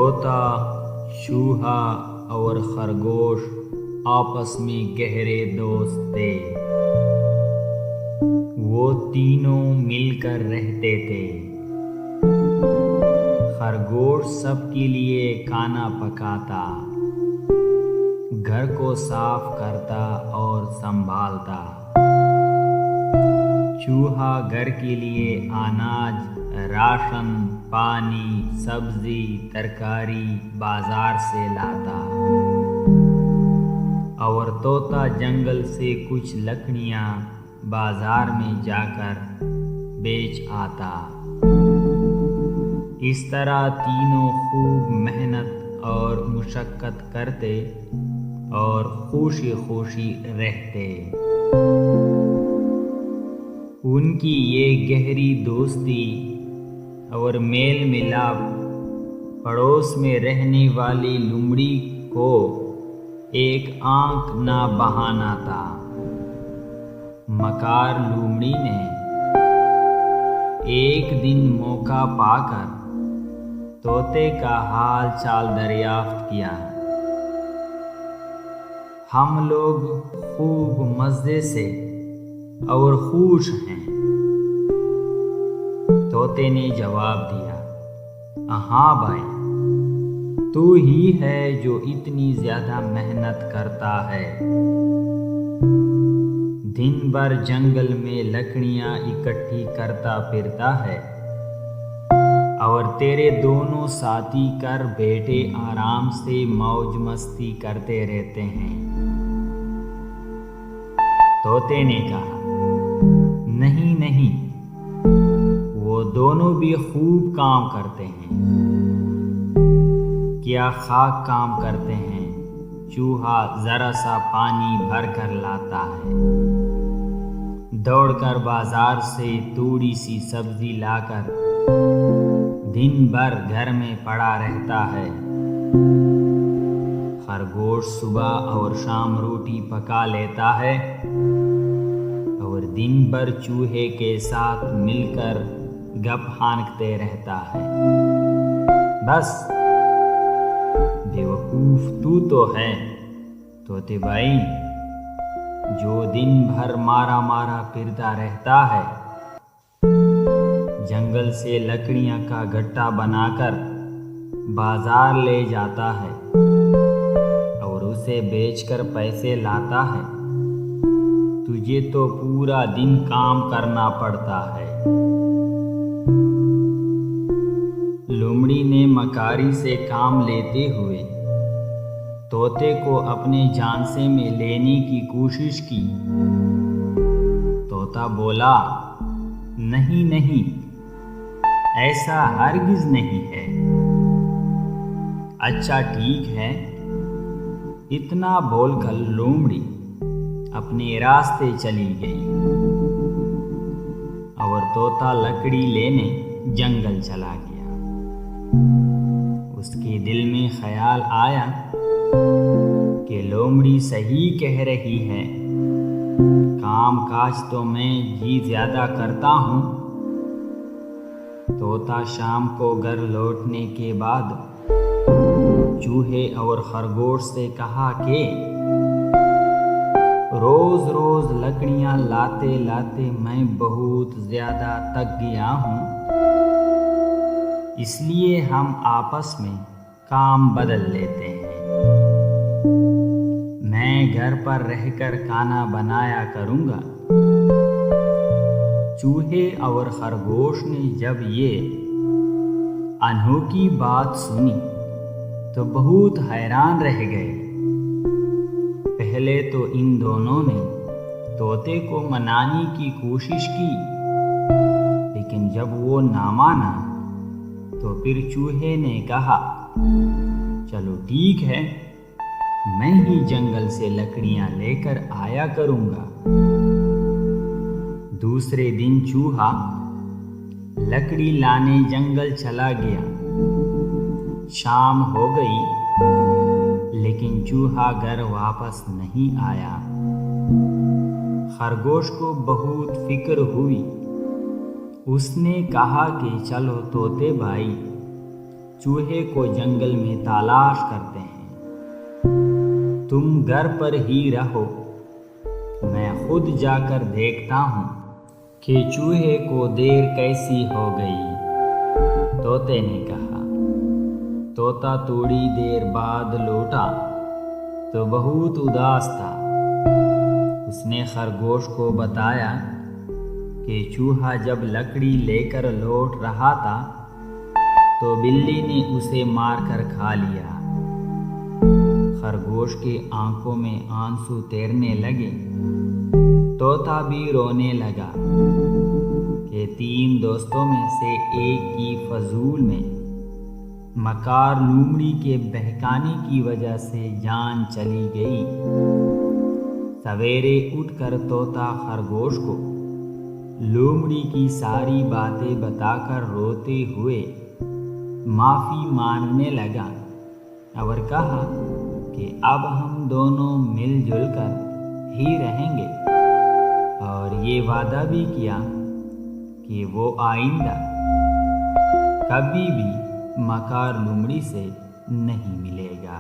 तोता, चूहा और खरगोश आपस में गहरे दोस्त थे। वो तीनों मिलकर रहते थे। खरगोश सबके लिए खाना पकाता, घर को साफ करता और संभालता। चूहा घर के लिए अनाज, राशन, पानी, सब्जी, तरकारी बाजार से लाता और तोता जंगल से कुछ लकड़ियां बाजार में जाकर बेच आता। इस तरह तीनों खूब मेहनत और मुशक्कत करते और खुशी खुशी रहते। उनकी ये गहरी दोस्ती और मेल मिलाप पड़ोस में रहने वाली लोमड़ी को एक आंख ना बहाना था। मकार लोमड़ी ने एक दिन मौका पाकर तोते का हाल चाल दरियाफ्त किया। हम लोग खूब मज़े से और खुश हैं, तोते ने जवाब दिया। हाँ भाई, तू ही है जो इतनी ज्यादा मेहनत करता है। दिन भर जंगल में लकड़ियां इकट्ठी करता फिरता है और तेरे दोनों साथी कर बेटे आराम से मौज मस्ती करते रहते हैं। तोते ने कहा, नहीं नहीं, वो दोनों भी खूब काम करते हैं। क्या खाक काम करते हैं। चूहा जरा सा पानी भर कर लाता है, दौड़कर बाजार से थोड़ी सी सब्जी लाकर दिन भर घर में पड़ा रहता है। खरगोश सुबह और शाम रोटी पका लेता है और दिन भर चूहे के साथ मिलकर गप हाँकते रहता है। बस बेवकूफ तू तो है तोते भाई, जो दिन भर मारा मारा फिरता रहता है, जंगल से लकड़ियां का गट्टा बनाकर बाजार ले जाता है और उसे बेचकर पैसे लाता है। तुझे तो पूरा दिन काम करना पड़ता है। लोमड़ी ने मकारी से काम लेते हुए तोते को अपने झांसे में लेने की कोशिश की। तोता बोला, नहीं नहीं, ऐसा हरगिज नहीं है। अच्छा ठीक है। इतना बोलकर लोमड़ी अपने रास्ते चली गई और तोता लकड़ी लेने जंगल चला गया। उसके दिल में ख्याल आया कि लोमड़ी सही कह रही है, काम काज तो मैं जी ज्यादा करता हूँ। तोता शाम को घर लौटने के बाद चूहे और खरगोश से कहा कि रोज रोज लकड़ियां लाते लाते मैं बहुत ज्यादा थक गया हूँ, इसलिए हम आपस में काम बदल लेते हैं। मैं घर पर रहकर खाना बनाया करूँगा। चूहे और खरगोश ने जब ये अनोखी बात सुनी तो बहुत हैरान रह गए। पहले तो इन दोनों ने तोते को मनाने की कोशिश की, लेकिन जब वो ना माना तो फिर चूहे ने कहा, चलो ठीक है, मैं ही जंगल से लकड़ियां लेकर आया करूंगा। दूसरे दिन चूहा लकड़ी लाने जंगल चला गया। शाम हो गई लेकिन चूहा घर वापस नहीं आया। खरगोश को बहुत फिक्र हुई। उसने कहा कि चलो तोते भाई, चूहे को जंगल में तलाश करते हैं। तुम घर पर ही रहो, मैं खुद जाकर देखता हूँ कि चूहे को देर कैसी हो गई। तोते ने कहा। तोता थोड़ी देर बाद लौटा तो बहुत उदास था। उसने खरगोश को बताया कि चूहा जब लकड़ी लेकर लौट रहा था तो बिल्ली ने उसे मारकर खा लिया। खरगोश की आंखों में आंसू तैरने लगे। तोता भी रोने लगा कि 3 दोस्तों में से एक की फजूल में मकार लोमड़ी के बहकाने की वजह से जान चली गई। सवेरे उठकर तोता खरगोश को लोमड़ी की सारी बातें बताकर रोते हुए माफ़ी मांगने लगा और कहा कि अब हम दोनों मिलजुल कर ही रहेंगे, और ये वादा भी किया कि वो आइंदा कभी भी मकार लोमड़ी से नहीं मिलेगा।